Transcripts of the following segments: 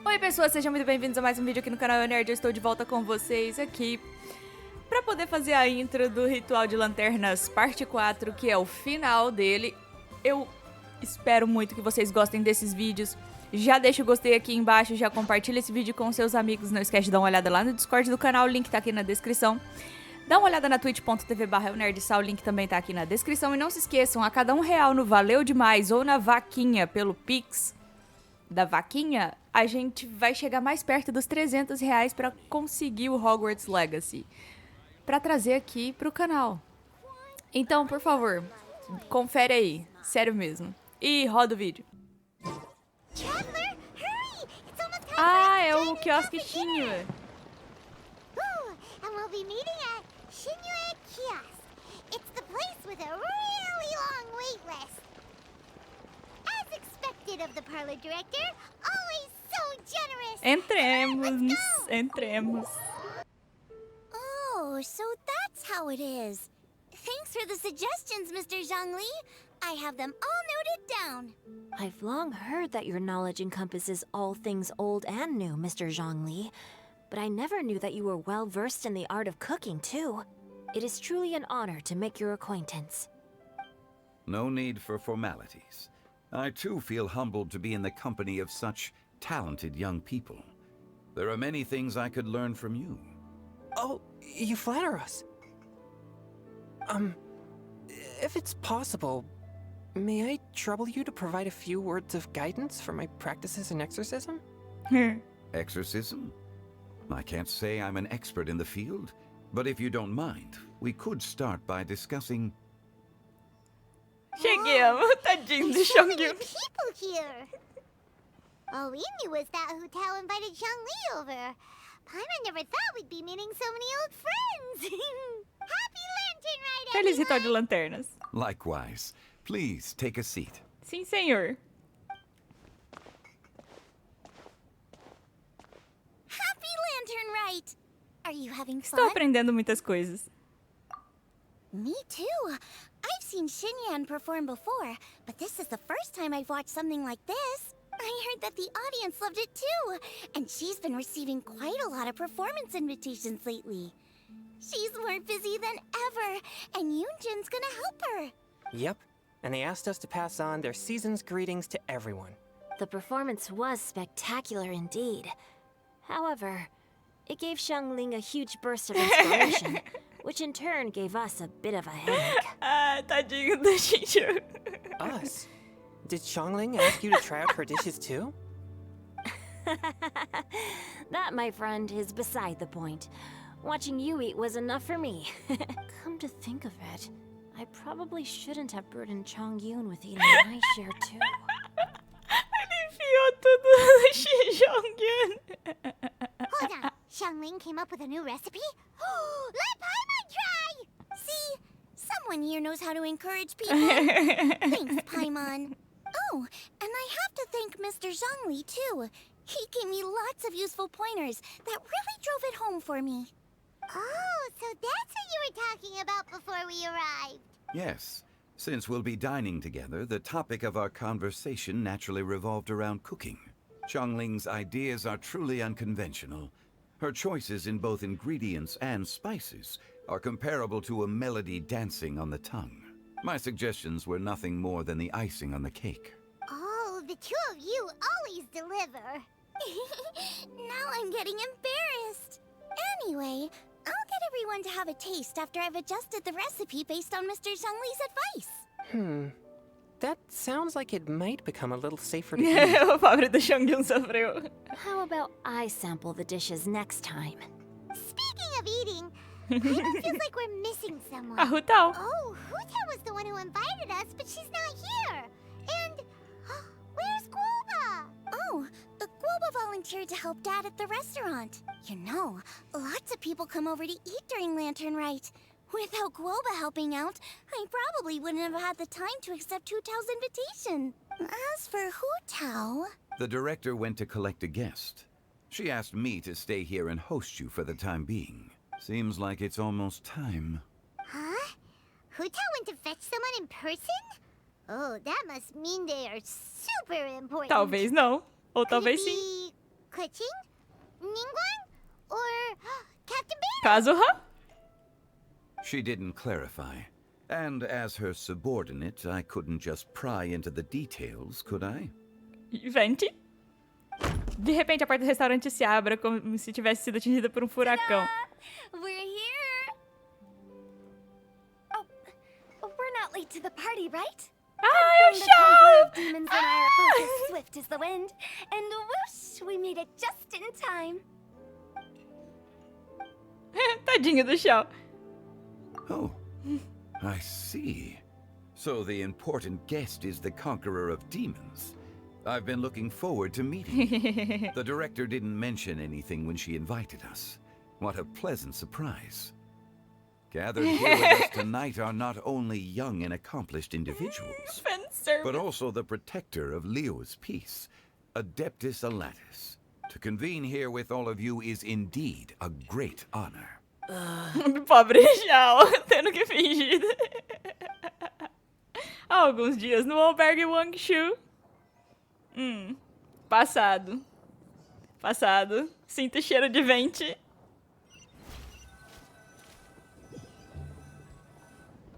Oi pessoas, sejam muito bem-vindos a mais um vídeo aqui no canal Nerd. Eu estou de volta com vocês aqui pra poder fazer a intro do Ritual de Lanternas parte 4, que é o final dele. Eu espero muito que vocês gostem desses vídeos. Já deixa o gostei aqui embaixo, já compartilha esse vídeo com seus amigos. Não esquece de dar uma olhada lá no Discord do canal, o link tá aqui na descrição. Dá uma olhada na twitch.tv/eunerdcontato, o link também tá aqui na descrição. E não se esqueçam, a cada R$1 no valeu demais ou na vaquinha pelo Pix da Vakinha, a gente vai chegar mais perto dos R$300 pra conseguir o Hogwarts Legacy, pra trazer aqui pro canal. Então, por favor, confere aí, sério mesmo. E roda o vídeo. Ah, é o quiosquinho. And we'll be meeting at Kiosk. It's the place with a really long wait list. As expected of the parlor director, always so generous. Entremos. Oh, so that's how it is. Thanks for the suggestions, Mr. Zhongli. I have them all noted down. I've long heard that your knowledge encompasses all things old and new, Mr. Zhongli. But I never knew that you were well-versed in the art of cooking, too. It is truly an honor to make your acquaintance. No need for formalities. I too feel humbled to be in the company of such talented young people. There are many things I could learn from you. Oh, you flatter us. If it's possible, may I trouble you to provide a few words of guidance for my practices in exorcism? Exorcism? I can't say I'm an expert in the field, but if you don't mind, we could start by discussing... Cheguemos, tadinho do There's so many Xiongyu. people here. All we knew was that Hu invited Zhongli over. Paimon never thought we'd be meeting so many old friends. Happy Lantern Ride, Feliz Ritual everyone! de Lanternas. Likewise. Please take a seat. Sim, senhor. Happy Lantern Ride! Are you having Estou fun? aprendendo muitas coisas. Me too. I've seen Xinyan perform before, but this is the first time I've watched something like this. I heard that the audience loved it too, and she's been receiving quite a lot of performance invitations lately. She's more busy than ever, and Yoonjin's gonna help her. Yep, and they asked us to pass on their season's greetings to everyone. The performance was spectacular indeed. However, it gave Xiangling a huge burst of inspiration, which in turn gave us a bit of a headache. Ah, tadinho do Xiongyu. Us? Did Xiangling ask you to try out her dishes too? That, my friend, is beside the point. Watching you eat was enough for me. Come to think of it, I probably shouldn't have burdened Chongyun with eating my share too. Ele enfiou tudo no Xiongyu. Hold on, Xiangling came up with a new recipe? Let Paimon try! See, someone here knows how to encourage people. Thanks, Paimon. Oh, and I have to thank Mr. Zhongli, too. He gave me lots of useful pointers that really drove it home for me. Oh, so that's what you were talking about before we arrived. Yes. Since we'll be dining together, the topic of our conversation naturally revolved around cooking. Xiangling's ideas are truly unconventional. Her choices in both ingredients and spices are comparable to a melody dancing on the tongue. My suggestions were nothing more than the icing on the cake. Oh, the two of you always deliver. Now I'm getting embarrassed. Anyway, I'll get everyone to have a taste after I've adjusted the recipe based on Mr. Zhongli's advice. That sounds like it might become a little safer to eat. O pobre do Xiongyu sofreu. How about I sample the dishes next time? Speaking of eating, Paimon feels like we're missing someone. A Ritual. Oh, Huta was the one who invited us, but she's not here. And where's Guoba? Oh, Guoba volunteered to help Dad at the restaurant. You know, lots of people come over to eat during Lantern Rite. Without Guoba helping out, I probably wouldn't have had the time to accept Hu Tao's invitation. As for Hu Tao... The director went to collect a guest. She asked me to stay here and host you for the time being. Seems like it's almost time. Huh? Hu Tao went to fetch someone in person? Oh, that must mean they are super important. Talvez não. Ou Could talvez it sim. be Kuching? Ningguang? Or Captain Bear? Kazuha? She didn't clarify. And as her subordinate, I couldn't just pry into the details, could I? Vente. De repente, a porta do restaurante se abre como se tivesse sido atingida por um furacão. We're here! Oh, we're not late to the party, right? Ai, o The chão! conqueror of demons and I are both as swift as the wind. And whoosh, we made it just in time. Tadinho do chão. Oh, I see. So the important guest is the conqueror of demons. I've been looking forward to meeting. The director didn't mention anything when she invited us. What a pleasant surprise. Gathered here with us tonight are not only young and accomplished individuals, but also the protector of Leo's peace, Adeptus Alatus. To convene here with all of you is indeed a great honor. Pobre Xiao, tendo que fingir. Há alguns dias no albergue Wangshu. Passado. Passado. Sinto o cheiro de vente.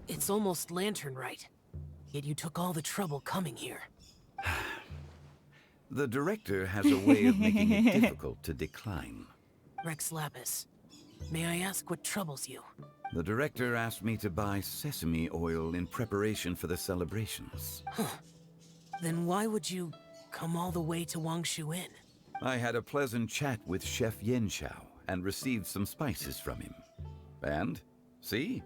It's almost lantern right. Yet you took all the trouble coming here. The director has a way of making it difficult to decline. Rex Lapis, may I ask what troubles you? The director asked me to buy sesame oil in preparation for the celebrations. Then why would you come all the way to Wangshu Inn? I had a pleasant chat with Chef Yenshao and received some spices from him. And, see?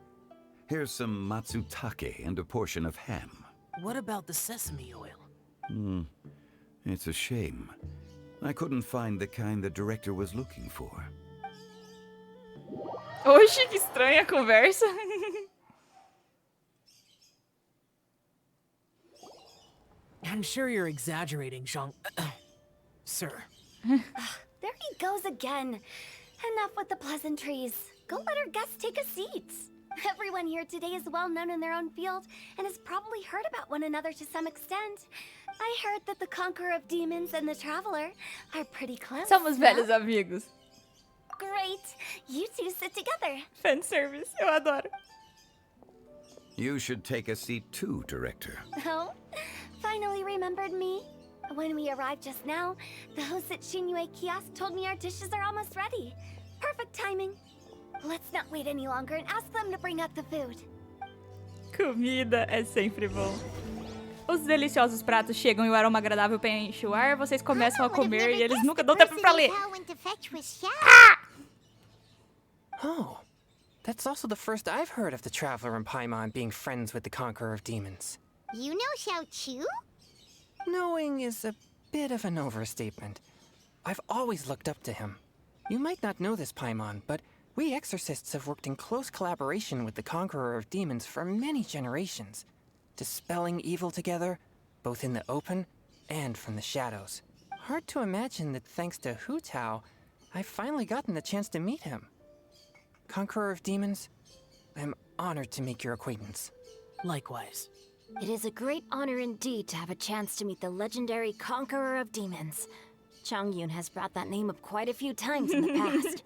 Here's some matsutake and a portion of ham. What about the sesame oil? It's a shame. I couldn't find the kind the director was looking for. Oxi, que estranha a conversa. I'm sure you're exaggerating, Sir. There he goes again. Enough with the pleasantries. Go let our guests take a seat. Everyone here today is well known in their own field and has probably heard about one another to some extent. I heard that the conqueror of demons and the traveler are pretty close. Somos huh? velhos amigos. Great. You two sit together. Fanservice, eu adoro. You should take a seat too, director. Oh, finally remembered me. When we arrived just now, the host at Shinue Kiosk told me our dishes are almost ready. Perfect timing. Let's not wait any longer and ask them to bring up the food. Comida é sempre bom. Os deliciosos pratos chegam e o aroma agradável preenche o ar. Vocês começam a comer e eles nunca dão tempo pra ler. Oh, that's also the first I've heard of the Traveler and Paimon being friends with the Conqueror of Demons. You know Xiao Chu? Knowing is a bit of an overstatement. I've always looked up to him. You might not know this, Paimon, but we exorcists have worked in close collaboration with the Conqueror of Demons for many generations, dispelling evil together, both in the open and from the shadows. Hard to imagine that thanks to Hu Tao, I've finally gotten the chance to meet him. Conqueror of Demons, I'm honored to make your acquaintance. Likewise. It is a great honor indeed to have a chance to meet the legendary Conqueror of Demons. Changyun has brought that name up quite a few times in the past.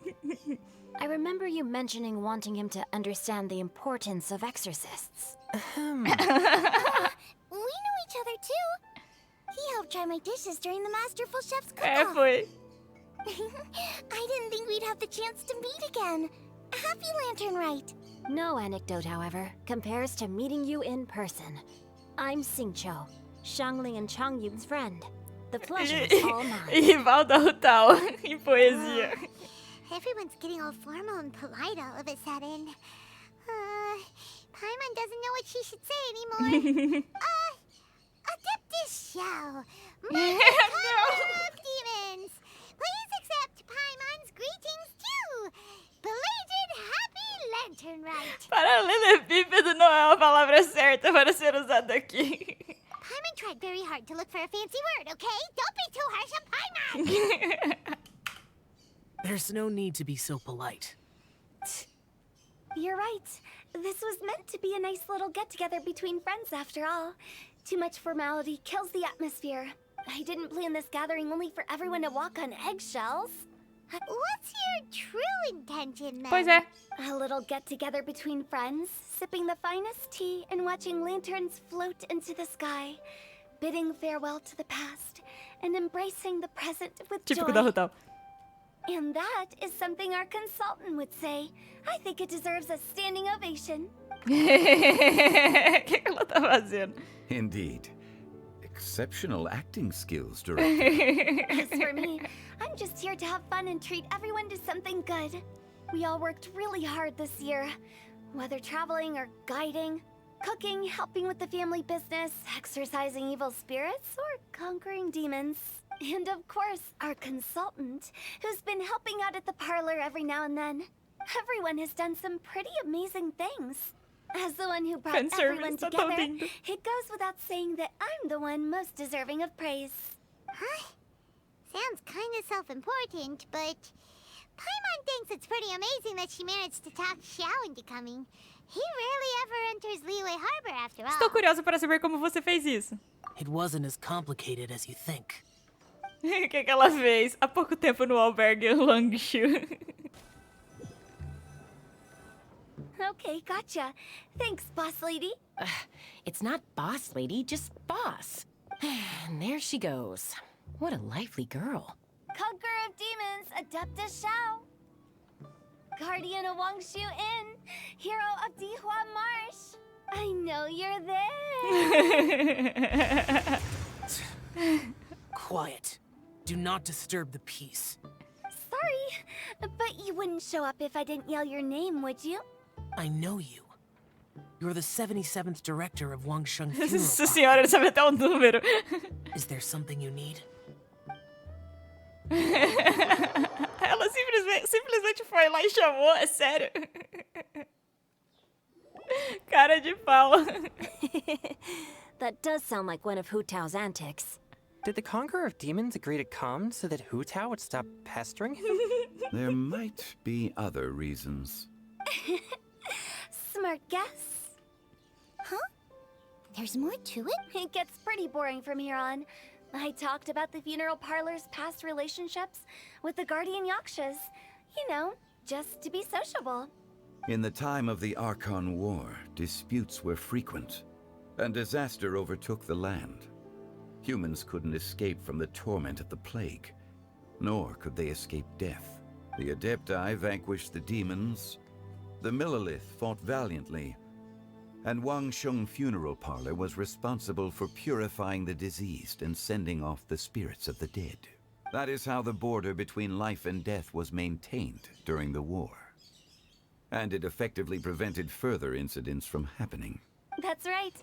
I remember you mentioning wanting him to understand the importance of exorcists. We know each other too. He helped try my dishes during the Masterful Chef's cook-off. Foi. I didn't think we'd have the chance to meet again. Happy Lantern Right. No anecdote, however, compares to meeting you in person. I'm Xingqiu, Shangling and Changyun's friend. The pleasure is all mine. Rival da Rutao em poesia. Everyone's getting all formal and polite all of a sudden. Paimon doesn't know what she should say anymore. Adeptus Xiao, my Conqueror of Demons. Please accept Paimon's greetings too. Belated Happy Lantern Right. Paralelepípedo não é a palavra certa para ser usada aqui. Paimon tried very hard to look for a fancy word, okay? Don't be too harsh on Paimon. There's no need to be so polite. You're right. This was meant to be a nice little get-together between friends after all. Too much formality kills the atmosphere. I didn't plan this gathering only for everyone to walk on eggshells. What's your true intention, then? Pois é. A little get-together between friends, sipping the finest tea and watching lanterns float into the sky, bidding farewell to the past and embracing the present with Típico da joy. Rutal. And that is something our consultant would say. I think it deserves a standing ovation. O que ela tá fazendo? Indeed. Exceptional acting skills, Director. As for me, I'm just here to have fun and treat everyone to something good. We all worked really hard this year. Whether traveling or guiding, cooking, helping with the family business, exorcising evil spirits, or conquering demons. And of course, our consultant, who's been helping out at the parlor every now and then. Everyone has done some pretty amazing things. As the one who brought Fan service, everyone tá tão together, lindo. it goes without saying that I'm the one most deserving of praise. Huh? Sounds kind of self-important, but Paimon thinks it's pretty amazing that she managed to talk Xiao into coming. He rarely ever enters Liyue Harbor after all. Estou curiosa para saber como você fez isso. It wasn't as complicated as you think. O que ela fez há pouco tempo no albergue Longshu? Okay, gotcha. Thanks, boss lady. It's not boss lady, just boss. And there she goes. What a lively girl. Conqueror of demons, Adeptus Xiao. Guardian of Wangshu Inn, hero of Dihua Marsh. I know you're there. Quiet. Do not disturb the peace. Sorry, but you wouldn't show up if I didn't yell your name, would you? I know you. You're the 77th director of Wangsheng Funeral Nossa Parlor. senhora, ele sabe até o número. Is there something you need? Ela simplesmente foi lá e chamou, é sério. Cara de pau. That does sound like one of Hu Tao's antics. Did the Conqueror of Demons agree to come so that Hu Tao would stop pestering him? There might be other reasons. Smart guess. Huh? There's more to it? It gets pretty boring from here on. I talked about the funeral parlor's past relationships with the guardian yakshas. You know, just to be sociable. In the time of the Archon War, disputes were frequent, and disaster overtook the land. Humans couldn't escape from the torment of the plague, nor could they escape death. The Adepti vanquished the demons, the Millelith fought valiantly, and Wangsheng Funeral Parlor was responsible for purifying the diseased and sending off the spirits of the dead. That is how the border between life and death was maintained during the war. And it effectively prevented further incidents from happening. That's right.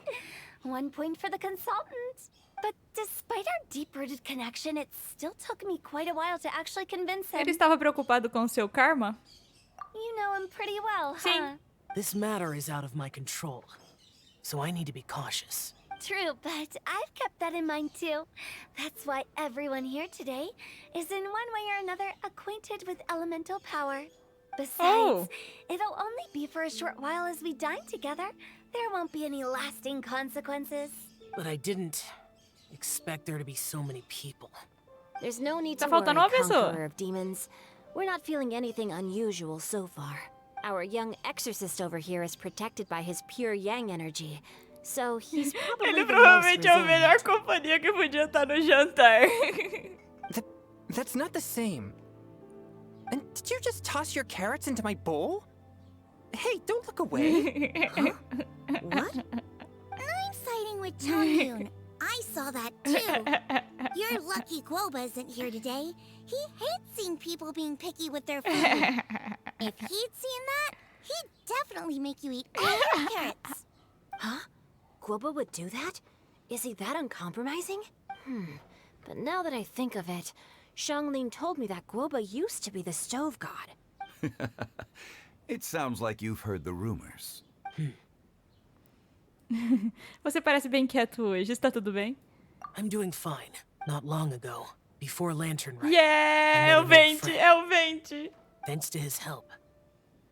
1 point for the consultant. But despite our deep-rooted connection, it still took me quite a while to actually convince him. Ele estava preocupado com seu karma? You know him pretty well, huh? Sim. This matter is out of my control, so I need to be cautious. True, but I've kept that in mind too. That's why everyone here today is in one way or another acquainted with elemental power. Besides, Oh. it'll only be for a short while as we dine together. There won't be any lasting consequences. But I didn't expect there to be so many people. There's no need Tá to worry, faltando uma pessoa. Conqueror of Demons. We're not feeling anything unusual so far. Our young exorcist over here is protected by his pure yang energy, so he's probably Ele the provavelmente most é a melhor resilient. companhia que podia estar no jantar. That's not the same. And did you just toss your carrots into my bowl? Hey, don't look away. What? I'm siding with Chongyun. I saw that too. Your lucky Guoba isn't here today. He hates seeing people being picky with their food. If he'd seen that, he'd definitely make you eat all your carrots. Huh? Guoba would do that? Is he that uncompromising? But now that I think of it, Xiangling told me that Guoba used to be the stove god. It sounds like you've heard the rumors. Você parece bem quieto hoje, está tudo bem? I'm doing fine. Not long ago, before Lantern Rite, Yeah, é o Vente, é o Vente. thanks to his help,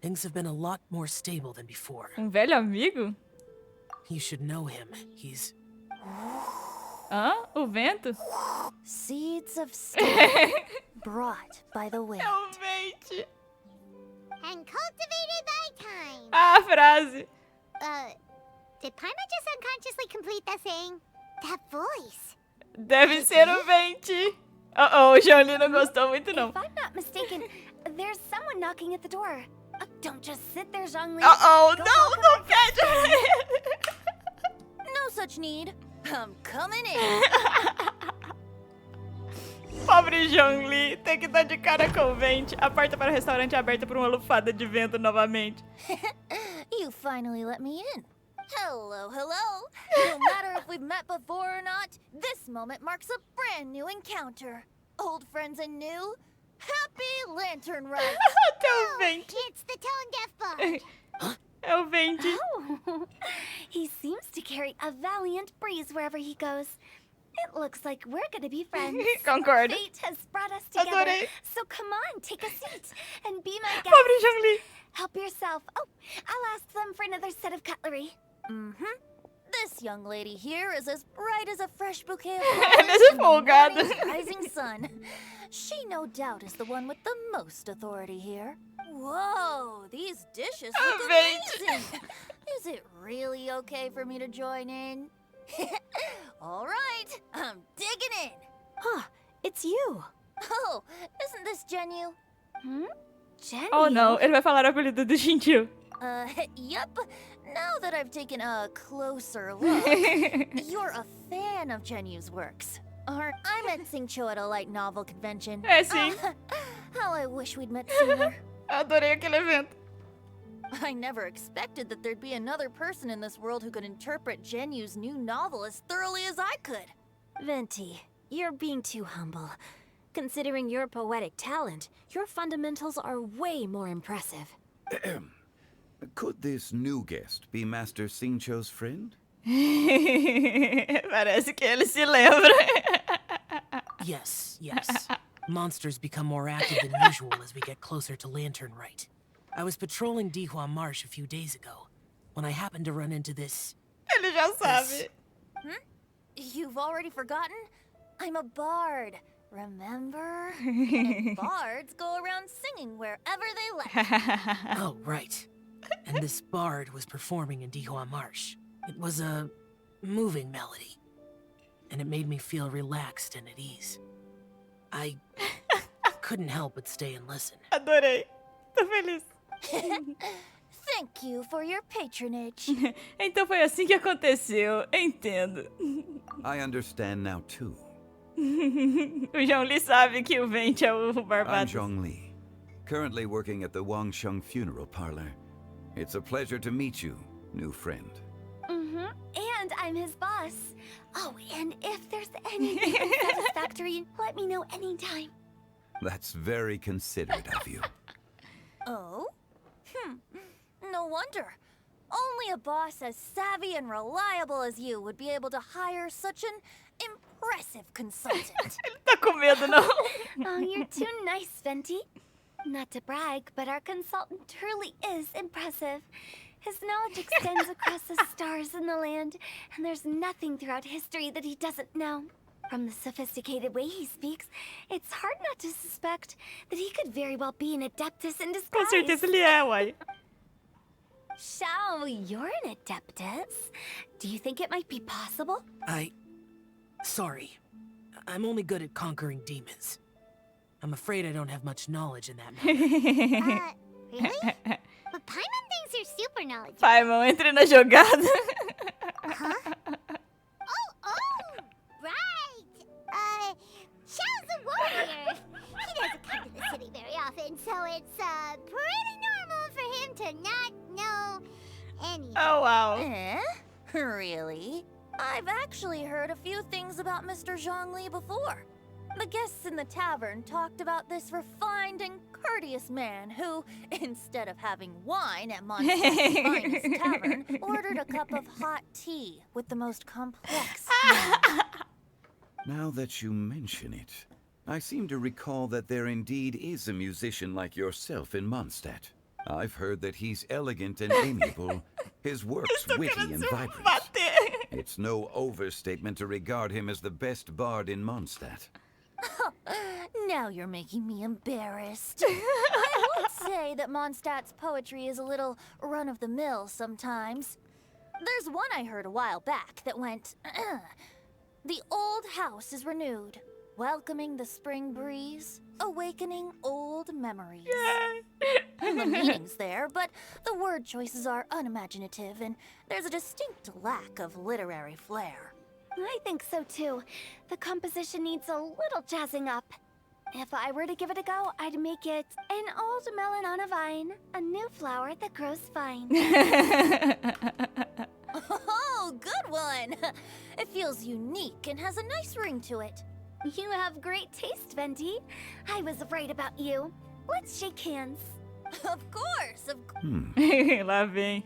things have been a lot more stable than before. Velho amigo? You should know him. He's... Hã? O vento? Seeds of stone brought by the wind. É o vento. And cultivated by time. Ah, a frase. Did Paimon just unconsciously complete that saying? That voice. Deve ser o vento. O Zhongli não gostou muito, não. If I'm not mistaken, there's someone knocking at the door. Don't just sit there, Zhongli. Não pede pra ele. No such need. I'm coming in. Pobre Zhongli, tem que dar de cara com o vento. A porta para o restaurante é aberta por uma lufada de vento novamente. You finally let me in. Hello, hello. No matter if we've met before or not, this moment marks a brand new encounter. Old friends and new. Happy Lantern Rite. Até o vento. It's the tone-deaf bard. É o vento. Oh, he seems to carry a valiant breeze wherever he goes. It looks like we're gonna be friends. Concordo. Fate has brought us together. Adorei. So come on, take a seat and be my guest. Pobre Zhongli. Help yourself. Oh, I'll ask them for another set of cutlery. Mm-hmm. This young lady here is as bright as a fresh bouquet of Ela flowers é in the folgada. morning's rising sun. She no doubt is the one with the most authority here. Whoa, these dishes look amazing. Is it really okay for me to join in? All right, I'm digging in. Huh, it's you. Oh, isn't this Genu? Jenny. Oh, não. Ele vai falar o apelido do Shinju. Yep. Now that I've taken a closer look, you're a fan of Genu's works. I met Singcho at a light novel convention. É, sim. How I wish we'd met sooner. Adorei aquele evento. I never expected that there'd be another person in this world who could interpret Genu's new novel as thoroughly as I could. Venti, you're being too humble. Considering your poetic talent, your fundamentals are way more impressive. Could this new guest be Master Singcho's friend? Parece que ele se lembra. Yes. Monsters become more active than usual as we get closer to Lantern Rite. I was patrolling Dihua Marsh a few days ago when I happened to run into this. Ele já sabe. You've already forgotten? I'm a bard, remember? And bards go around singing wherever they like. Oh, right. And this bard was performing in Dihua Marsh. It was a moving melody, and it made me feel relaxed and at ease. I couldn't help but stay and listen. Adorei. Tô feliz. Thank you for your patronage. Então foi assim que aconteceu. Entendo. I understand now too. O Zhongli sabe que o Vente é o I'm Barbados. Zhongli, currently working at the Wangsheng Funeral Parlor. It's a pleasure to meet you, new friend. And I'm his boss. Oh, and if there's anything unsatisfactory, let me know anytime. That's very considerate of you. Oh? No wonder. Only a boss as savvy and reliable as you would be able to hire such an impressive consultant. Ele tá com medo, não? Oh, you're too nice, Venti. Not to brag, but our consultant truly is impressive. His knowledge extends across the stars and the land, and there's nothing throughout history that he doesn't know. From the sophisticated way he speaks, it's hard not to suspect that he could very well be an adeptus in disguise. Com certeza ele é, uai. Shao, you're an adeptus. Do you think it might be possible? Sorry. I'm only good at conquering demons. I'm afraid I don't have much knowledge in that matter. Really? But Paimon thinks you're super knowledgeable. Paimon, entre na jogada. Right. Shao's a warrior. He doesn't come to the city very often, so it's pretty normal for him to not know anything. Oh, wow. Really? I've actually heard a few things about Mr. Zhongli before. The guests in the tavern talked about this refined and courteous man who, instead of having wine at Montana's finest tavern, ordered a cup of hot tea with the most complex milk. Now that you mention it, I seem to recall that there indeed is a musician like yourself in Mondstadt. I've heard that he's elegant and amiable, his works witty and vibrant. It's no overstatement to regard him as the best bard in Mondstadt. Now you're making me embarrassed. I would say that Mondstadt's poetry is a little run-of-the-mill sometimes. There's one I heard a while back that went, "The old house is renewed, welcoming the spring breeze, awakening old memories." And the meaning's there, but the word choices are unimaginative, and there's a distinct lack of literary flair. I think so too. The composition needs a little jazzing up. If I were to give it a go, I'd make it an old melon on a vine, a new flower that grows fine. Oh, good one! It feels unique and has a nice ring to it. You have great taste, Venti. I was right about you. Let's shake hands. Of course, Lá vem.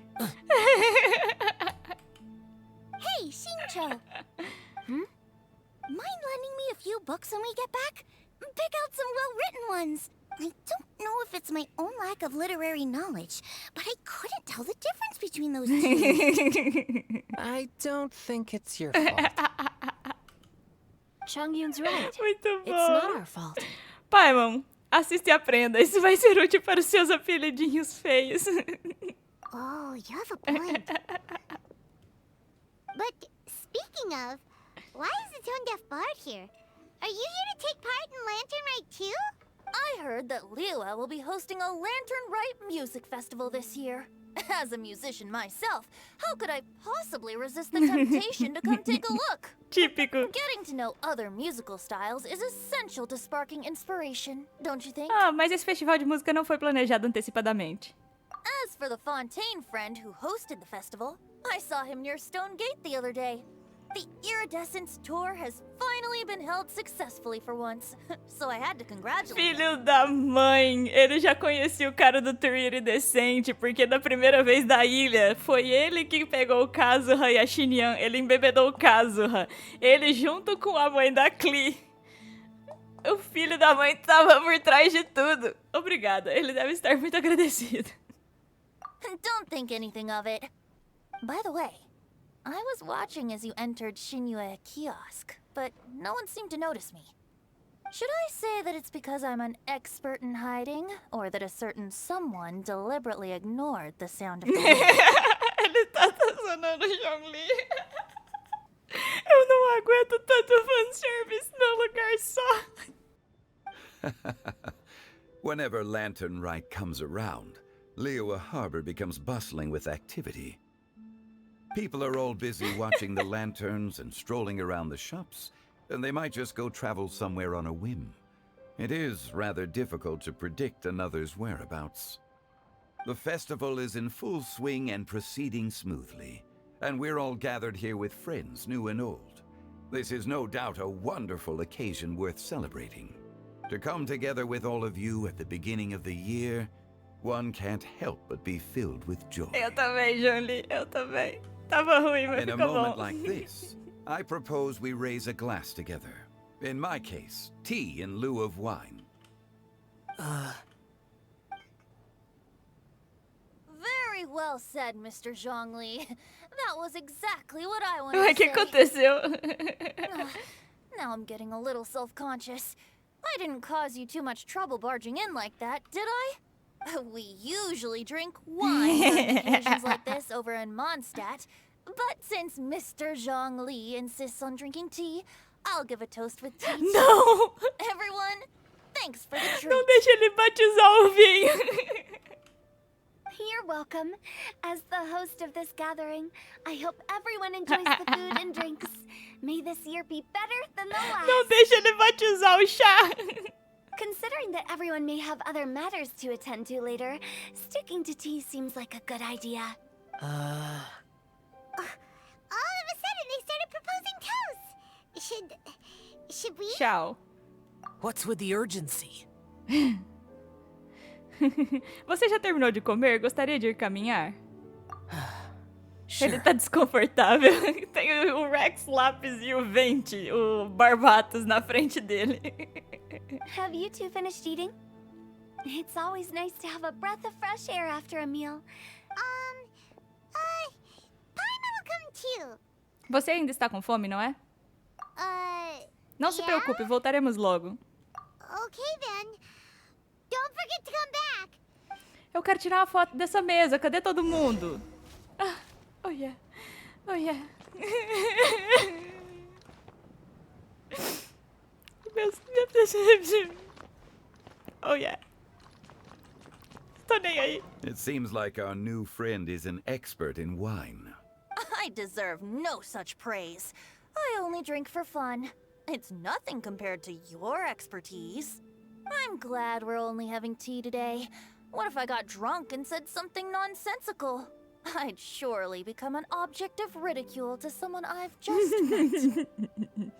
Hey, Shincho! Mind lending me a few books when we get back? Pick out some well-written ones. I don't know if it's my own lack of literary knowledge, but I couldn't tell the difference between those two. I don't think it's your fault. Chongyun's right. Muito It's not bom. our fault. Paimon, assiste e aprenda. Isso vai ser útil para os seus apelidinhos feios. Oh, you have a point. But speaking of, why is the tone-deaf bard here? Are you here to take part in Lantern Rite too? I heard that Liua will be hosting a Lantern Rite music festival this year. As a musician myself, how could I possibly resist the temptation to come take a look? Típico. Getting to know other musical styles is essential to sparking inspiration, don't you think? Ah, mas esse festival de música não foi planejado antecipadamente. As for the Fontaine friend who hosted the festival, I saw him near Stone Gate the other day. The Iridescence tour has finally been held successfully for once, so I had to congratulate him. Filho da mãe, ele já conhecia o cara do tour iridescente, porque da primeira vez da ilha, foi ele que pegou o Kazuha e a Xinyan, ele embebedou o Kazuha. Ele junto com a mãe da Klee. O filho da mãe tava por trás de tudo. Obrigada, ele deve estar muito agradecido. Don't think anything of it. By the way, I was watching as you entered Shinyue kiosk, but no one seemed to notice me. Should I say that it's because I'm an expert in hiding, or that a certain someone deliberately ignored the sound of the wind? Ele tá sonando o Zhongli. Eu não aguento tanto fanservice num lugar só. Whenever Lantern Rite comes around, Liua Harbor becomes bustling with activity. People are all busy watching the lanterns and strolling around the shops, and they might just go travel somewhere on a whim. It is rather difficult to predict another's whereabouts. The festival is in full swing and proceeding smoothly, and we're all gathered here with friends, new and old. This is no doubt a wonderful occasion worth celebrating. To come together with all of you at the beginning of the year, one can't help but be filled with joy. Eu também, Zhongli, eu também. Tava ruim, mas In a ficou moment bom. like this, I propose we raise a glass together. In my case, tea in lieu of wine. Very well said, Mr. Zhongli. That was exactly what I wanted Ué, o to que say. aconteceu? Now I'm getting a little self-conscious. I didn't cause you too much trouble barging in like that, did I? We usually drink wine on occasions like this over in Mondstadt, but since Mr. Zhongli insists on drinking tea, I'll give a toast with tea. too. Não! Everyone, thanks for the treat. Não deixa ele batizar o vinho. You're welcome. As the host of this gathering, I hope everyone enjoys the food and drinks. May this year be better than the last. Não deixa ele batizar o chá. Considering that everyone may have other matters to attend to later, sticking to tea seems like a good idea. All of a sudden, they started proposing toasts. Should we? Tchau. What's with the urgency? Você já terminou de comer? Gostaria de ir caminhar? Sure. Ele tá desconfortável. Tem o Rex Lápis e o Venti, o Barbatos, na frente dele. Have you two finished eating? It's always nice to have a breath of fresh air after a meal. Paimon will come too. Você ainda está com fome, não é? Não se preocupe, voltaremos logo. Okay then. Don't forget to come back. Eu quero tirar uma foto dessa mesa. Cadê todo mundo? Ah, oh yeah. Oh yeah. Oh yeah. Tô nem aí. It seems like our new friend is an expert in wine. I deserve no such praise. I only drink for fun. It's nothing compared to your expertise. I'm glad we're only having tea today. What if I got drunk and said something nonsensical? I'd surely become an object of ridicule to someone I've just met.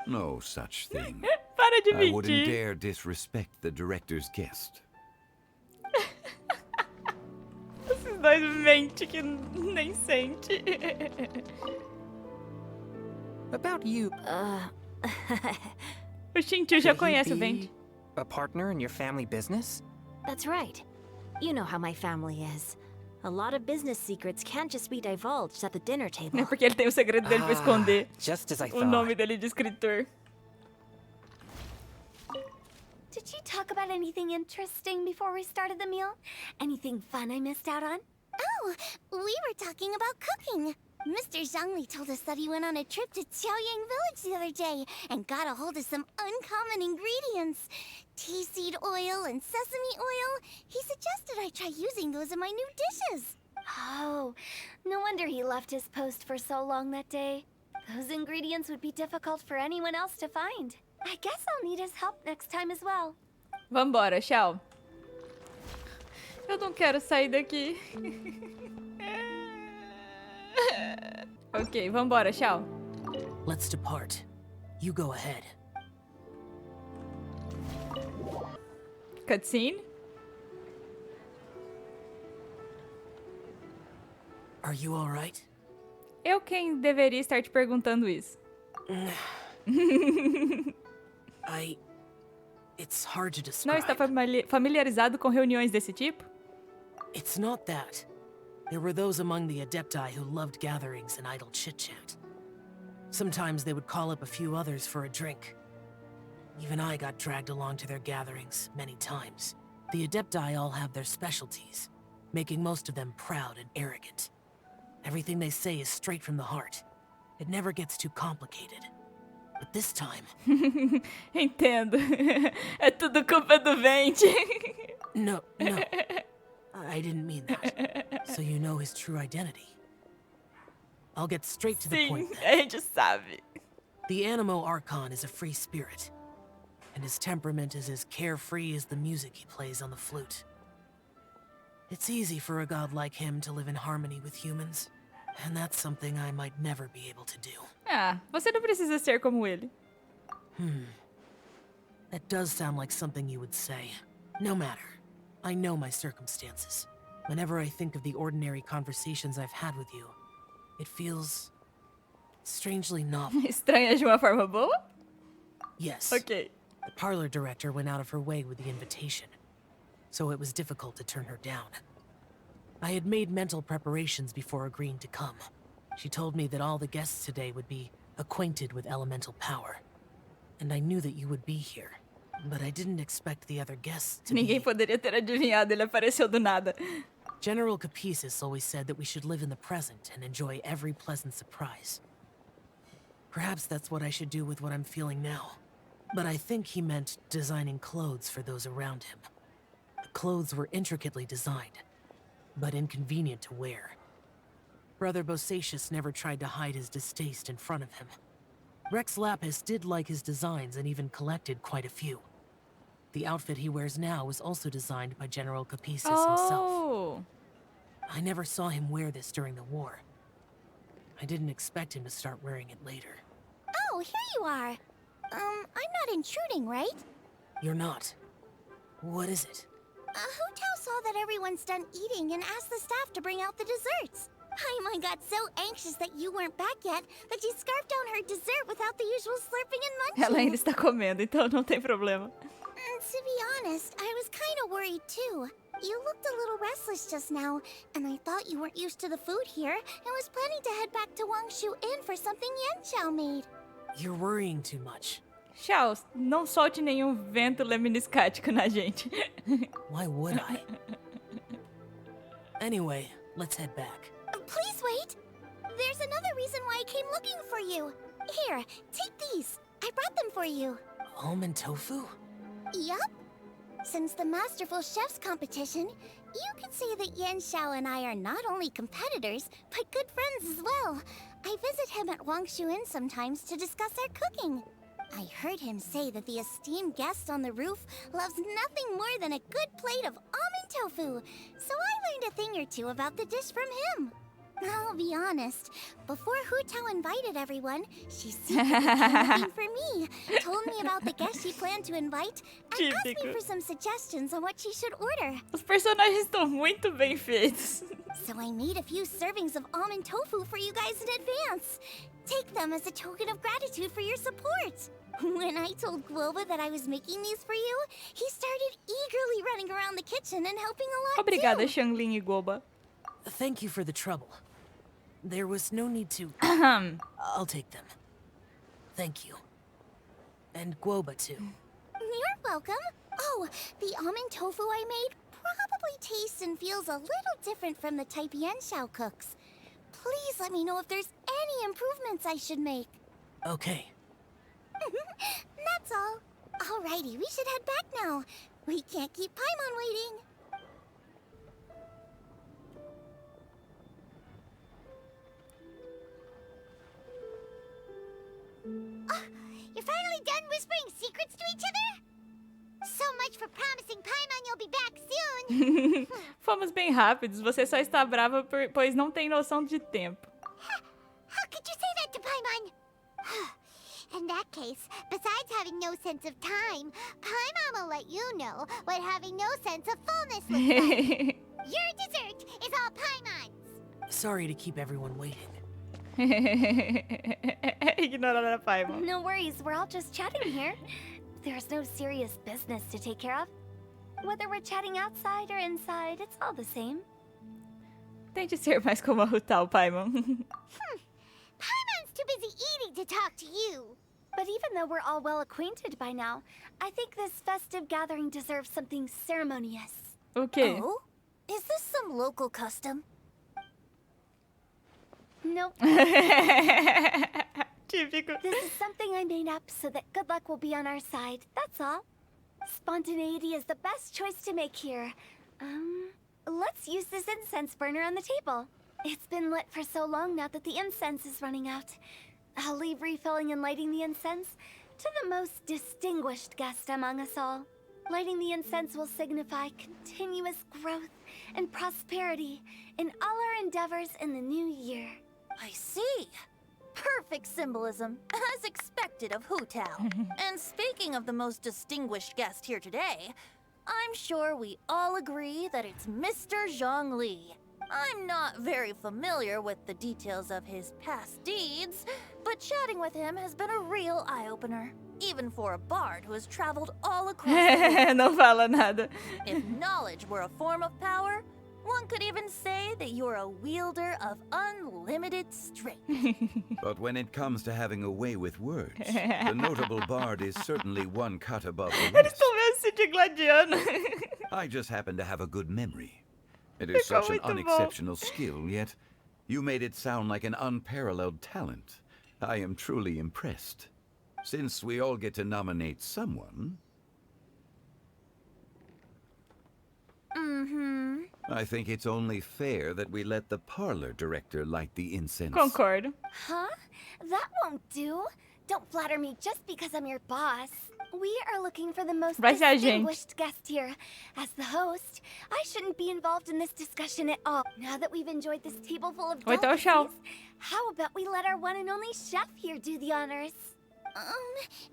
No such thing. Para de I wouldn't mentir. dare disrespect the director's guest. Esses dois mente que nem sente. About you, O Shinju já could he conhece o be Vente. a partner in your family business? That's right. You know how my family is. A lot of business secrets can't just be divulged at the dinner É table. porque ele tem o segredo dele pra esconder Just as I o nome thought. dele de escritor. Did you talk about anything interesting before we started the meal? Anything fun I missed out on? Oh, we were talking about cooking. Mr. Zhangli told us that he went on a trip to Xiaoyang Village the other day and got a hold of some uncommon ingredients. Tea seed oil and sesame oil. He suggested I try using those in my new dishes. Oh, no wonder he left his post for so long that day. Those ingredients would be difficult for anyone else to find. I guess I'll need his help next time as well. Vambora, tchau. Eu não quero sair daqui. Ok, vambora, tchau. Let's depart. You go ahead. Cutscene? Are you all right? Eu quem deveria estar te perguntando isso. It's hard to Não describe. está familiarizado com reuniões desse tipo? It's not that. There were those among the Adepti who loved gatherings and idle chit-chat. Sometimes they would call up a few others for a drink. Even I got dragged along to their gatherings many times. The Adepti all have their specialties, making most of them proud and arrogant. Everything they say is straight from the heart. It never gets too complicated. But this time... Entendo. É tudo culpa do Vente. No. I didn't mean that. So you know his true identity. I'll get straight to the Sim, point a then. gente sabe. The Animo Archon is a free spirit, and his temperament is as carefree as the music he plays on the flute. It's easy for a god like him to live in harmony with humans, and that's something I might never be able to do. Ah, você não precisa ser como ele. That does sound like something you would say. No matter. I know my circumstances. Whenever I think of the ordinary conversations I've had with you, it feels strangely novel. Estranha de uma forma boa? Yes. Ok. The parlor director went out of her way with the invitation, so it was difficult to turn her down. I had made mental preparations before agreeing to come. She told me that all the guests today would be acquainted with elemental power, and I knew that you would be here. But I didn't expect the other guests to Ninguém be... poderia ter adivinhado, ele apareceu do nada. General Capisis always said that we should live in the present and enjoy every pleasant surprise. Perhaps that's what I should do with what I'm feeling now. But I think he meant designing clothes for those around him. The clothes were intricately designed, but inconvenient to wear. Brother Bosacius never tried to hide his distaste in front of him. Rex Lapis did like his designs and even collected quite a few. The outfit he wears now was also designed by General Capisis himself. Oh. I never saw him wear this during the war. I didn't expect him to start wearing it later. Oh, here you are. I'm not intruding, right? You're not. What is it? Hu Tao saw that everyone's done eating and asked the staff to bring out the desserts. Paimon got so anxious that you weren't back yet that she scarfed down her dessert without the usual slurping and munching. Ela ainda está comendo, então não tem problema. To be honest, I was kind of worried worried too. You looked a little restless just now, and I thought you weren't used to the food here and was planning to head back to Wangshu Inn for something Yanxiao made. You're worrying too much. Xiao, não solte nenhum vento lemniscático na gente. Why would I? Anyway, let's head back. Please wait. There's another reason why I came looking for you. Here, take these. I brought them for you. Almond tofu? Yup. Since the Masterful Chef's competition, you could say that Yanxiao and I are not only competitors, but good friends as well. I visit him at Wangshu Inn sometimes to discuss our cooking. I heard him say that the esteemed guest on the roof loves nothing more than a good plate of almond tofu, so I learned a thing or two about the dish from him. I'll be honest, before Hu Tao invited everyone, she secretly came looking for me, told me about the guests she planned to invite, and asked me for some suggestions on what she should order. Os personagens estão muito bem feitos. So I made a few servings of almond tofu for you guys in advance. Take them as a token of gratitude for your support. When I told Guoba that I was making these for you, he started eagerly running around the kitchen and helping a lot Obrigada, too. Xiangling e Guoba. Thank you for the trouble. There was no need to... I'll take them. Thank you. And Guoba, too. You're welcome. Oh, the almond tofu I made probably tastes and feels a little different from the type Yanxiao cooks. Please let me know if there's any improvements I should make. Okay. That's all. Alrighty, we should head back now. We can't keep Paimon waiting. You're finally done whispering secrets to each other? So much for promising Paimon you'll be back soon. Fomos bem rápidos. Você só está brava pois não tem noção de tempo. How could you say that to Paimon? In that case, besides having no sense of time, Paimon will let you know what having no sense of fullness looks like. Your dessert is all Paimon's. Sorry to keep everyone waiting. Ignorando a Paimon. No worries, we're all just chatting here. There's no serious business to take care of. Whether we're chatting outside or inside, it's all the same. Tente ser mais como a Hu Tao, Paimon. Paimon's too busy eating to talk to you. But even though we're all well acquainted by now, I think this festive gathering deserves something ceremonious. Okay. Oh? Is this some local custom? Nope. Típico. This is something I made up so that good luck will be on our side, that's all. Spontaneity is the best choice to make here. Let's use this incense burner on the table. It's been lit for so long now that the incense is running out. I'll leave refilling and lighting the incense to the most distinguished guest among us all. Lighting the incense will signify continuous growth and prosperity in all our endeavors in the new year. I see. Perfect symbolism, as expected of Hu Tao. And speaking of the most distinguished guest here today, I'm sure we all agree that it's Mr. Zhongli. I'm not very familiar with the details of his past deeds, but chatting with him has been a real eye-opener, even for a bard who has traveled all across the world. Não fala nada. If knowledge were a form of power, one could even say that you're a wielder of unlimited strength. But when it comes to having a way with words, the notable bard is certainly one cut above the Eles rest. estão mesmo se digladiando. I just happen to have a good memory. It is such an muito bom. unexceptional skill, yet you made it sound like an unparalleled talent. I am truly impressed. Since we all get to nominate someone... I think it's only fair that we let the parlor director light the incense. Concordo. Huh? That won't do. Don't flatter me just because I'm your boss. We are looking for the most Vai ser a gente. distinguished guest here. As the host, I shouldn't be involved in this discussion at all. Now that we've enjoyed this table full of Oi, então, tchau. delicacies, how about we let our one and only chef here do the honors?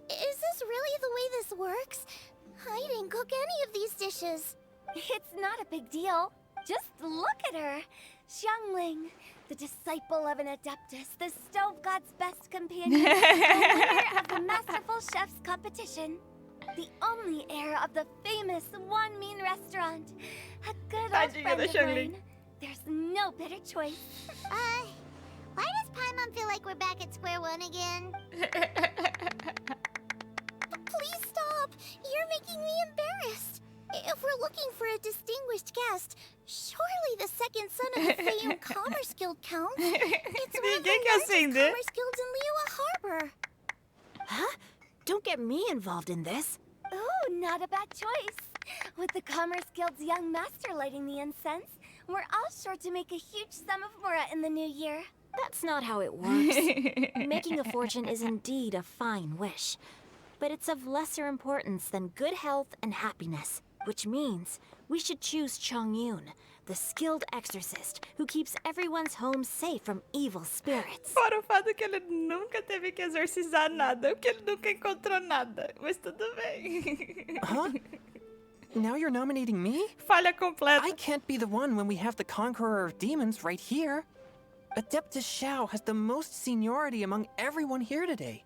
Is this really the way this works? I didn't cook any of these dishes. It's not a big deal. Just look at her. Xiangling, the disciple of an adeptus, the stove god's best companion, the winner of the Masterful Chef's competition, the only heir of the famous One Mean restaurant, Tadinha da friend of Xiangling. mine. There's no better choice. Why does Paimon feel like we're back at square one again? Please stop. You're making me embarrassed. If we're looking for a distinguished guest, surely the second son of the Fayum Commerce Guild counts. It's one of the Ninguém quer largest acender. commerce guilds in Liyue Harbor. Huh? Don't get me involved in this. Oh, not a bad choice. With the Commerce Guild's young master lighting the incense, we're all sure to make a huge sum of mora in the new year. That's not how it works. Making a fortune is indeed a fine wish, but it's of lesser importance than good health and happiness, which means we should choose Chongyun, the skilled exorcist who keeps everyone's home safe from evil spirits. Fora o fato que ele nunca teve que exorcizar nada, porque ele nunca encontrou nada. Mas tudo bem. Huh? Now you're nominating me? Falha completa. I can't be the one when we have the Conqueror of Demons right here. Adeptus Xiao has the most seniority among everyone here today.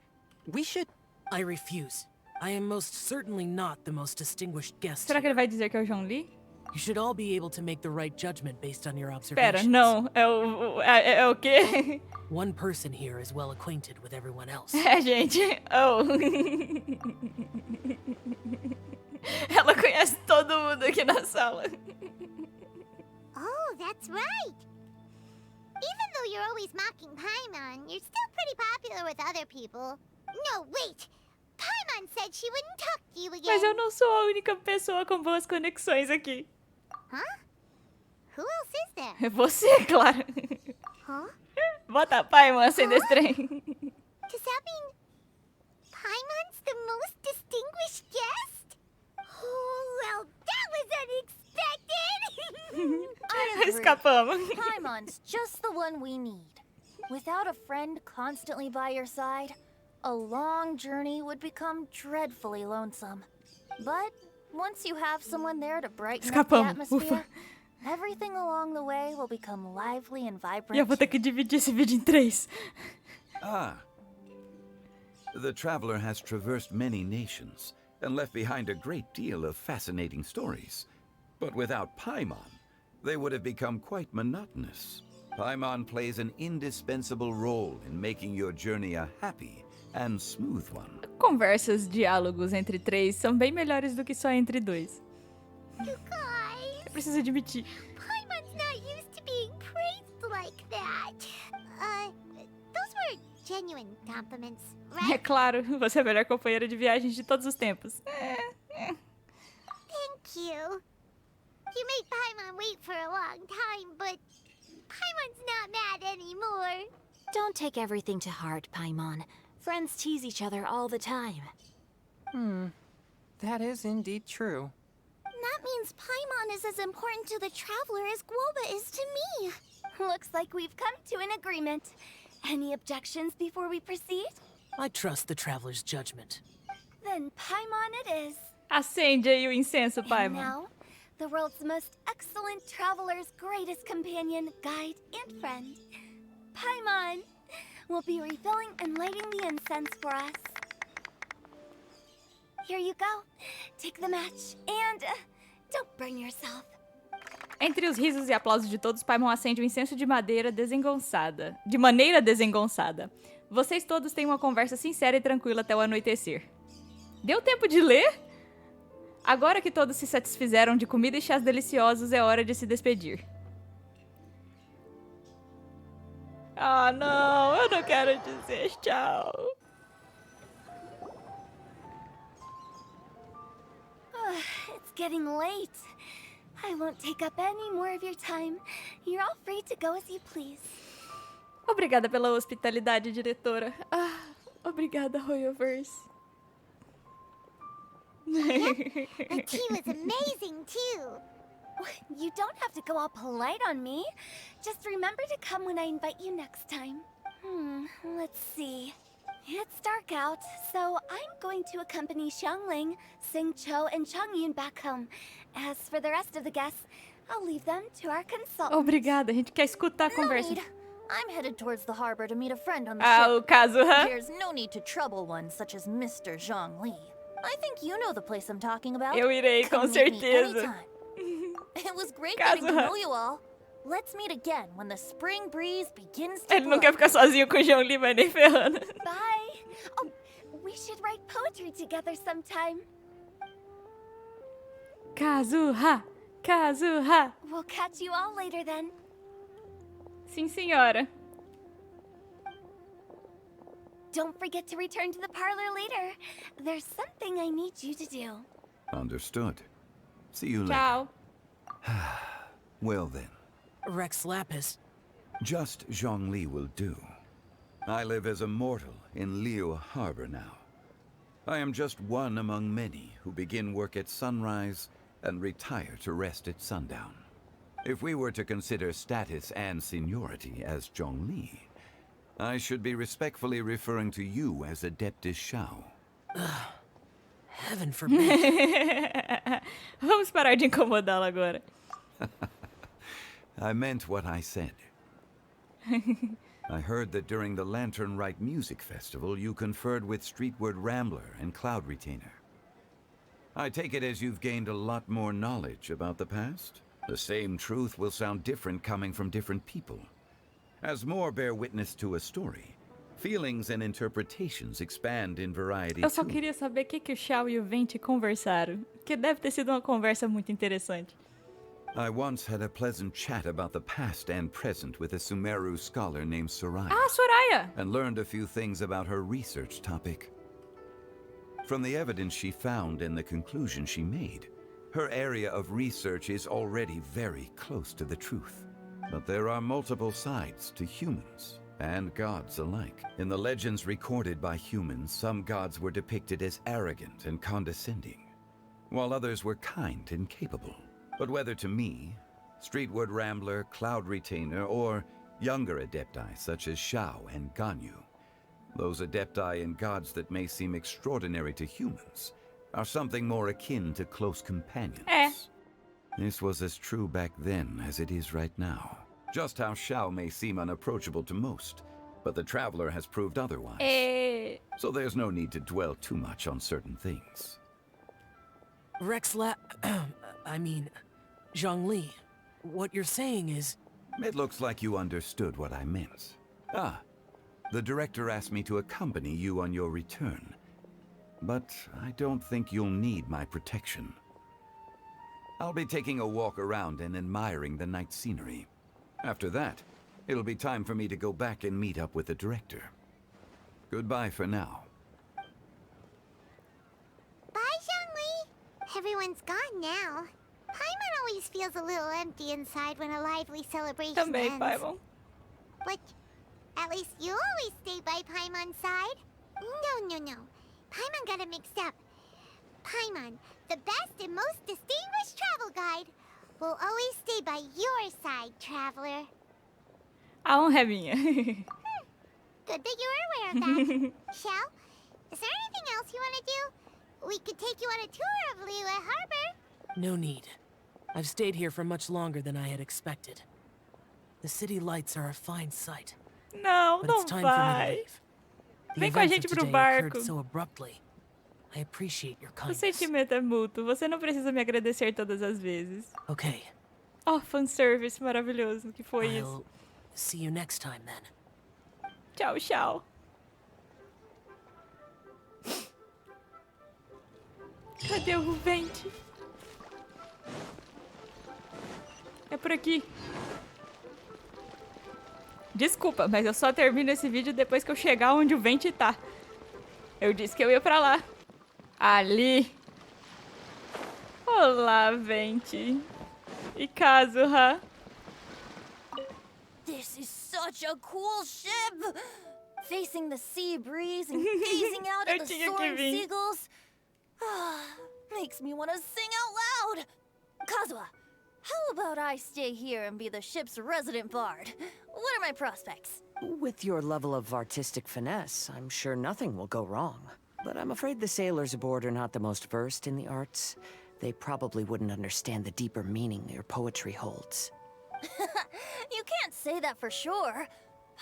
We should... I refuse. I am most certainly not the most distinguished guest Será que here. ele vai dizer que é o Zhongli? You should all be able to make the right judgment based on your Pera, observations. não. É o quê? One person here is well acquainted with everyone else. É, gente. Oh. Ela conhece todo mundo aqui na sala. Oh, that's right. Even though you're always mocking Paimon, you're still pretty popular with other people. No, wait. Paimon said she wouldn't talk to you again. Mas eu não sou a única pessoa com boas conexões aqui. Huh? Who else is there? É você, claro. Huh? Bota a Paimon acender esse trem. Does that mean Paimon's the most distinguished guest? Oh, well, that was unexpected. I agree. Escapamos. Paimon's just the one we need. Without a friend constantly by your side, a long journey would become dreadfully lonesome. But once you have someone there to brighten up the Escapamos. atmosphere, Ufa. everything along the way will become lively and E vibrant. eu vou ter que dividir esse vídeo em 3. Ah. The traveler has traversed many nations and left behind a great deal of fascinating stories. But without Paimon, they would have become quite monotonous. Paimon plays an indispensable role in making your journey a happy and smooth one. Conversas, diálogos entre 3 são bem melhores do que só entre 2. You guys, Eu preciso admitir. Paimon's not used to being praised like that. Those were genuine compliments, É right? claro, você é a melhor companheira de viagens de todos os tempos. Thank you. You made Paimon wait for a long time, but Paimon's not mad anymore. Don't take everything to heart, Paimon. Friends tease each other all the time. That is indeed true. That means Paimon is as important to the traveler as Guoba is to me. Looks like we've come to an agreement. Any objections before we proceed? I trust the traveler's judgment. Then Paimon it is. Acende aí o incenso, And Paimon. now, the world's most excellent traveler's greatest companion, guide, and friend, Paimon, will be refilling and lighting the incense for us. Here you go. Take the match and don't burn yourself. Entre os risos e aplausos de todos, Paimon acende o incenso de madeira desengonçada. De maneira desengonçada. Vocês todos têm uma conversa sincera e tranquila até o anoitecer. Deu tempo de ler? Agora que todos se satisfizeram de comida e chás deliciosos, é hora de se despedir. Ah, não, eu não quero dizer tchau. It's getting late. I won't take up any more of your time. You're all free to go as you please. Obrigada pela hospitalidade, diretora. Ah, obrigada, Royoverse. The tea was amazing, too. You don't have to go all polite on me. Just remember to come when I invite you next time. Let's see. It's dark out, so I'm going to accompany Xiangling, Xingqiu, and Chongyun back home. As for the rest of the guests, I'll leave them to our consultant. Obrigada, a gente quer escutar a No conversa. need. I'm headed towards the harbor to meet a friend on the Ah, ship. o caso, hã? There's no need to trouble one such as Mr. Zhongli. I think you know the place I'm talking about. Eu irei, com Come meet me certeza. anytime. It was great getting to Kazuha. know you all. Let's meet again when the spring breeze begins to Ele não blow. quer ficar sozinho com o Zhongli, mas nem ferrando. Bye. Oh, we should write poetry together sometime. Kazuha! Kazuha! We'll catch you all later then. Sim, senhora. Don't forget to return to the parlor later. There's something I need you to do. Understood. See you later. Tchau. Well then, Rex Lapis. just Zhongli will do. I live as a mortal in Liu Harbor now. I am just one among many who begin work at sunrise and retire to rest at sundown. If we were to consider status and seniority as Zhongli, I should be respectfully referring to you as Adeptus Shao. Heaven forbid. Vamos parar de incomodá-la agora. I meant what I said. I heard that during the Lantern Rite Music Festival, you conferred with Streetward Rambler and Cloud Retainer. I take it as you've gained a lot more knowledge about the past? The same truth will sound different coming from different people. As more bear witness to a story, feelings and interpretations expand in variety Eu só too. queria saber o que o Shao e o Venti conversaram. Que deve ter sido uma conversa muito interessante. I once had a pleasant chat about the past and present with a Sumeru scholar named Soraya. Ah, Soraya! And learned a few things about her research topic. From the evidence she found and the conclusion she made, her area of research is already very close to the truth. But there are multiple sides to humans and gods alike. In the legends recorded by humans, some gods were depicted as arrogant and condescending, while others were kind and capable. But whether to me, Streetward Rambler, Cloud Retainer, or younger adepti such as Shao and Ganyu, those adepti and gods that may seem extraordinary to humans are something more akin to close companions. This was as true back then as it is right now. Just how Shao may seem unapproachable to most, but the Traveler has proved otherwise. So there's no need to dwell too much on certain things. Zhongli, what you're saying is... It looks like you understood what I meant. Ah, the director asked me to accompany you on your return, but I don't think you'll need my protection. I'll be taking a walk around and admiring the night scenery. After that, it'll be time for me to go back and meet up with the director. Goodbye for now. Bye, Zhongli. Everyone's gone now. Paimon always feels a little empty inside when a lively celebration Também, ends. Paimon. But at least you always stay by Paimon's side. No. Paimon got it mixed up. Paimon, the best and most distinguished travel guide, will always stay by your side, Traveler. A honra é minha. Good that you were aware of that. Shell, is there anything else you want to do? We could take you on a tour of Liu Harbor. No need. I've stayed here for much longer than I had expected. The city lights are a fine sight. Não, But não it's time for me to vai. leave. The Vem com a events gente of pro today barco. occurred so abruptly. I appreciate your O kindness. sentimento é mútuo. Você não precisa me agradecer todas as vezes. Okay, Oh, fanservice maravilhoso que foi isso. I'll see you next time then. Tchau, tchau. Cadê o Venti? É por aqui. Desculpa, mas eu só termino esse vídeo depois que eu chegar onde o Venti tá. Eu disse que eu ia pra lá. Ali. Olá, Venti. E Kazuha. This is such a cool ship! Facing the sea breeze and gazing out at Eu the tinha que soaring vir. seagulls. Makes me want to sing out loud. Kazuha, how about I stay here and be the ship's resident bard? What are my prospects? With your level of artistic finesse, I'm sure nothing will go wrong. But I'm afraid the sailors aboard are not the most versed in the arts. They probably wouldn't understand the deeper meaning your poetry holds. You can't say that for sure.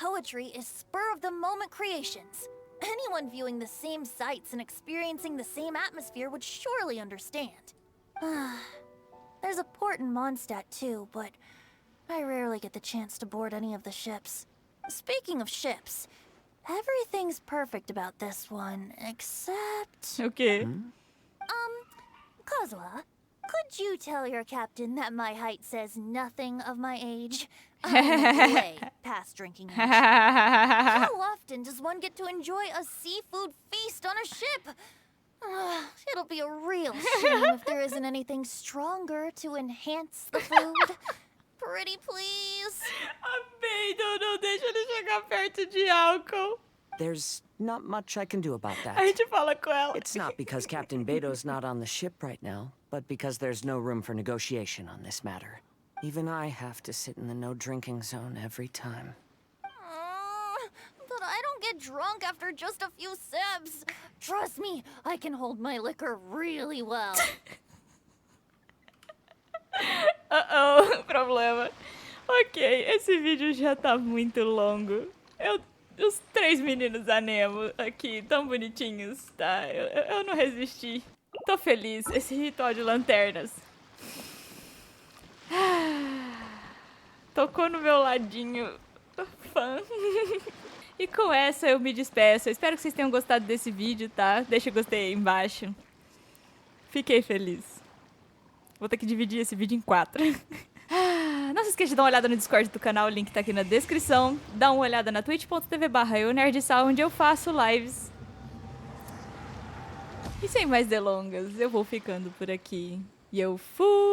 Poetry is spur-of-the-moment creations. Anyone viewing the same sights and experiencing the same atmosphere would surely understand. There's a port in Mondstadt too, but I rarely get the chance to board any of the ships. Speaking of ships, everything's perfect about this one, except... Okay. Kozua, could you tell your captain that my height says nothing of my age? I'm way past drinking age. How often does one get to enjoy a seafood feast on a ship? It'll be a real shame if there isn't anything stronger to enhance the food. Pretty please. Amei, não deixa ele chegar perto de álcool. There's not much I can do about that. A gente fala com ela. It's not because Captain Beto's not on the ship right now, but because there's no room for negotiation on this matter. Even I have to sit in the no-drinking zone every time. But I don't get drunk after just a few sips. Trust me, I can hold my liquor really well. Problema. Ok, esse vídeo já tá muito longo. Os 3 meninos anemo aqui, tão bonitinhos, tá? Eu não resisti. Tô feliz. Esse ritual de lanternas. Tocou no meu ladinho fã. E com essa eu me despeço. Eu espero que vocês tenham gostado desse vídeo, tá? Deixa o gostei aí embaixo. Fiquei feliz. Vou ter que dividir esse vídeo em 4. Não se esqueça de dar uma olhada no Discord do canal, o link tá aqui na descrição. Dá uma olhada na twitch.tv/eunerdcontato, onde eu faço lives. E sem mais delongas, eu vou ficando por aqui. E eu fui!